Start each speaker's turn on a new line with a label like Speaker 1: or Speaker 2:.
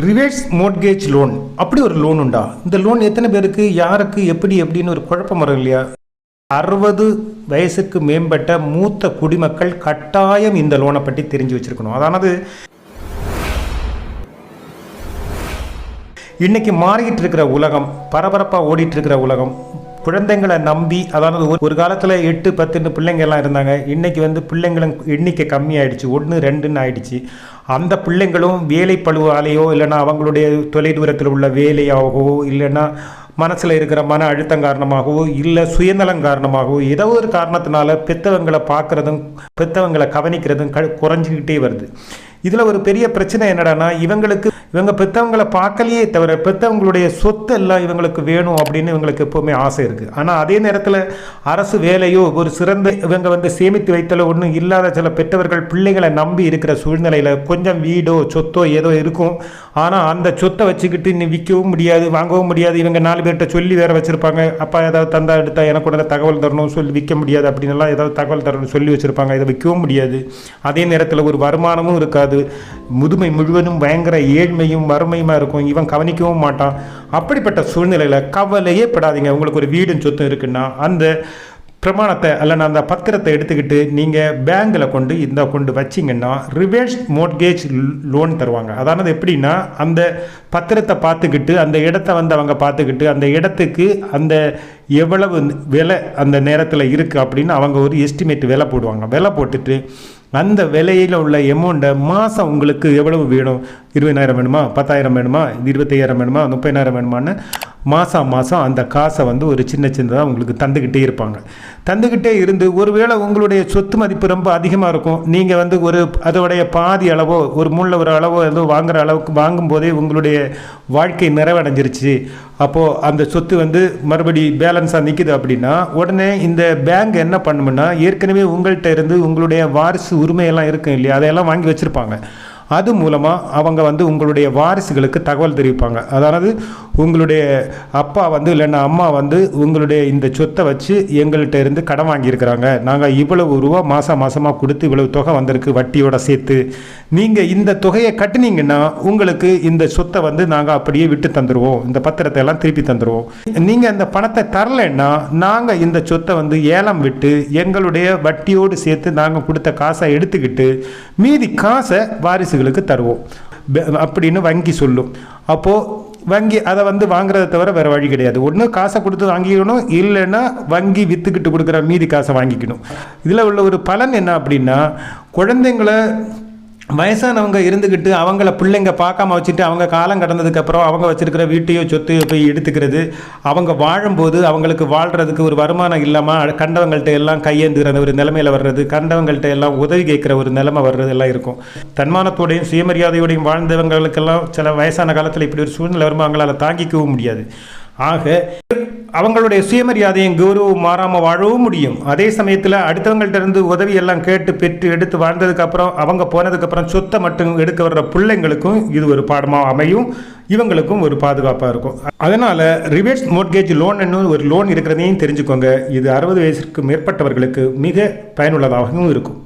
Speaker 1: Reverse மோர்ட்கேஜ் loan, அப்படி ஒரு loan உண்டா? இந்த லோன் எத்தனை பேருக்கு, யாருக்கு, எப்படி எப்படின்னு ஒரு குழப்பம் வரும் இல்லையா? 60 வயசுக்கு மேம்பட்ட மூத்த குடிமக்கள் கட்டாயம் இந்த லோனை பற்றி தெரிஞ்சு வச்சிருக்கணும். அதாவது இன்னைக்கு மாறிட்டு இருக்கிற உலகம், பரபரப்பாக ஓடிட்டு இருக்கிற உலகம், குழந்தைங்களை நம்பி, அதாவது ஒரு காலத்தில் 8 10 பிள்ளைங்க எல்லாம் இருந்தாங்க. இன்றைக்கி பிள்ளைங்களும் எண்ணிக்கை கம்மியாயிடுச்சு, 1 2ன்னு ஆயிடுச்சு. அந்த பிள்ளைங்களும் வேலை பழுவாலேயோ இல்லைன்னா அவங்களுடைய தொலைதூரத்தில் உள்ள வேலையாகவோ இல்லைன்னா மனசில் இருக்கிற மன அழுத்தம் காரணமாகவோ இல்லை சுயநலம் காரணமாகவோ ஏதோ ஒரு காரணத்தினால பெற்றவங்களை பார்க்குறதும் பெற்றவங்களை கவனிக்கிறதும் குறைஞ்சிக்கிட்டே வருது. இதில் ஒரு பெரிய பிரச்சனை என்னடான்னா, இவங்க பெற்றவங்களை பார்க்கலையே தவிர பெற்றவங்களுடைய சொத்து எல்லாம் இவங்களுக்கு வேணும் அப்படின்னு இவங்களுக்கு எப்போவுமே ஆசை இருக்குது. ஆனால் அதே நேரத்தில் அரசு வேலையோ ஒரு சிறந்த இவங்க சேமித்து வைத்தலோ ஒன்றும் இல்லாத சில பெற்றவர்கள் பிள்ளைகளை நம்பி இருக்கிற சூழ்நிலையில் கொஞ்சம் வீடோ சொத்தோ ஏதோ இருக்கும். ஆனால் அந்த சொத்தை வச்சுக்கிட்டு இன்னும் விற்கவும் முடியாது, வாங்கவும் முடியாது. இவங்க 4 பேர்கிட்ட சொல்லி வேறு வச்சுருப்பாங்க. அப்பா ஏதாவது தந்தா எடுத்தா எனக்கு உடனே தகவல் தரணும், சொல்லி விற்க முடியாது அப்படின்லாம் ஏதாவது தகவல் தரணும் சொல்லி வச்சுருப்பாங்க. இதை விற்கவும் முடியாது. அதே நேரத்தில் ஒரு வருமானமும் இருக்காது. முதுமை முழுவதும் பயங்கர ஏழ்மையும் வறுமையுமா இருக்கும். இவன் கவனிக்கவும் மாட்டான். அப்படிப்பட்ட சூழ்நிலையில் கவலையே படாதீங்க. உங்களுக்கு ஒரு வீடும் சொத்தும் இருக்குன்னா அந்த பிரமாணத்தை அல்லனா அந்த பத்திரத்தை எடுத்துக்கிட்டு நீங்கள் பேங்கில் கொண்டு வச்சிங்கன்னா ரிவர்ஸ் மோர்ட்கேஜ் லோன் தருவாங்க. அதாவது எப்படின்னா, அந்த பத்திரத்தை பார்த்துக்கிட்டு அந்த இடத்த அவங்க பார்த்துக்கிட்டு அந்த இடத்துக்கு அந்த எவ்வளவு விலை அந்த நேரத்தில் இருக்குது அப்படின்னு அவங்க ஒரு எஸ்டிமேட் விலை போடுவாங்க. விலை போட்டுட்டு அந்த விலையில் உள்ள எமௌண்ட்டை மாதம் உங்களுக்கு எவ்வளவு வேணும், 20,000 வேணுமா, 10,000 வேணுமா, 25,000 வேணுமா, 30,000 வேணுமான்னு மாதம் அந்த காசை ஒரு சின்னதாக உங்களுக்கு தந்துக்கிட்டே இருப்பாங்க. தந்துக்கிட்டே இருந்து ஒருவேளை உங்களுடைய சொத்து மதிப்பு ரொம்ப அதிகமாக இருக்கும். நீங்கள் அதோடைய பாதி அளவோ ஒரு மூணில் ஒரு அளவோ ஏதோ வாங்குகிற அளவுக்கு வாங்கும்போதே உங்களுடைய வாழ்க்கை நிறைவடைஞ்சிருச்சு. அப்போது அந்த சொத்து மறுபடி பேலன்ஸாக நிற்குது அப்படின்னா உடனே இந்த பேங்க் என்ன பண்ணுமுன்னா, ஏற்கனவே உங்கள்கிட்ட இருந்து உங்களுடைய வாரிசு உரிமையெல்லாம் இருக்கும் இல்லையா, அதையெல்லாம் வாங்கி வச்சுருப்பாங்க. அது மூலமாக அவங்க உங்களுடைய வாரிசுகளுக்கு தகவல் தெரிவிப்பாங்க. அதாவது உங்களுடைய அப்பா இல்லைன்னா அம்மா உங்களுடைய இந்த சொத்தை வச்சு எங்கள்கிட்ட இருந்து கடன் வாங்கியிருக்கிறாங்க, நாங்கள் இவ்வளவு ரூபா மாதமாக கொடுத்து இவ்வளவு தொகை வந்திருக்கு வட்டியோட சேர்த்து, நீங்கள் இந்த தொகையை கட்டினீங்கன்னா உங்களுக்கு இந்த சொத்தை நாங்கள் அப்படியே விட்டு தந்துடுவோம், இந்த பத்திரத்தை எல்லாம் திருப்பி தந்துடுவோம். நீங்கள் அந்த பணத்தை தரலைன்னா நாங்கள் இந்த சொத்தை ஏலம் விட்டு எங்களுடைய வட்டியோடு சேர்த்து நாங்கள் கொடுத்த காசை எடுத்துக்கிட்டு மீதி காசை வாரிசு தருவோம் அப்படின்னு வங்கி சொல்லும். அப்போது வங்கி அதை வாங்குறதை தவிர வேறு வழி கிடையாது. ஒன்று காசை கொடுத்து வாங்கிக்கணும், இல்லைன்னா வங்கி விற்றுக்கிட்டு கொடுக்குற மீதி காசை வாங்கிக்கணும். இதில் உள்ள ஒரு பலன் என்ன அப்படின்னா, குழந்தைங்களை வயசானவங்க இருந்துக்கிட்டு அவங்கள பிள்ளைங்க பார்க்காம வச்சுட்டு அவங்க காலம் கடந்ததுக்கப்புறம் அவங்க வச்சுருக்கிற வீட்டையோ சொத்தையோ போய் எடுத்துக்கிறது, அவங்க வாழும்போது அவங்களுக்கு வாழ்கிறதுக்கு ஒரு வருமானம் இல்லாமல் கண்டவங்கள்ட்ட எல்லாம் கையேந்துகிற ஒரு நிலைமையில் வர்றது, கண்டவங்கள்ட்ட எல்லாம் உதவி கேட்குற ஒரு நிலைமை வர்றது எல்லாம் இருக்கும். தன்மானத்தோடையும் சுயமரியாதையோடையும் வாழ்ந்தவங்களுக்கெல்லாம் சில வயசான காலத்தில் இப்படி ஒரு சூழ்நிலை வரும்போது அவங்களால தாங்கிக்கவும் முடியாது. ஆக அவங்களுடைய சுயமரியாதையும் கௌரவம் மாறாமல் வாழவும் முடியும். அதே சமயத்தில் அடுத்தவங்கள்ட்ட இருந்து உதவி எல்லாம் கேட்டு பெற்று எடுத்து வாழ்ந்ததுக்கப்புறம் அவங்க போனதுக்கப்புறம் சொத்தை மட்டும் எடுக்க வர்ற பிள்ளைங்களுக்கும் இது ஒரு பாடமாக அமையும், இவங்களுக்கும் ஒரு பாதுகாப்பாக இருக்கும். அதனால் ரிவர்ஸ் மோர்ட்கேஜ் லோன் ஒரு லோன் இருக்கிறதையும் தெரிஞ்சுக்கோங்க. இது 60 வயசுக்கு மேற்பட்டவர்களுக்கு மிக பயனுள்ளதாகவும் இருக்கும்.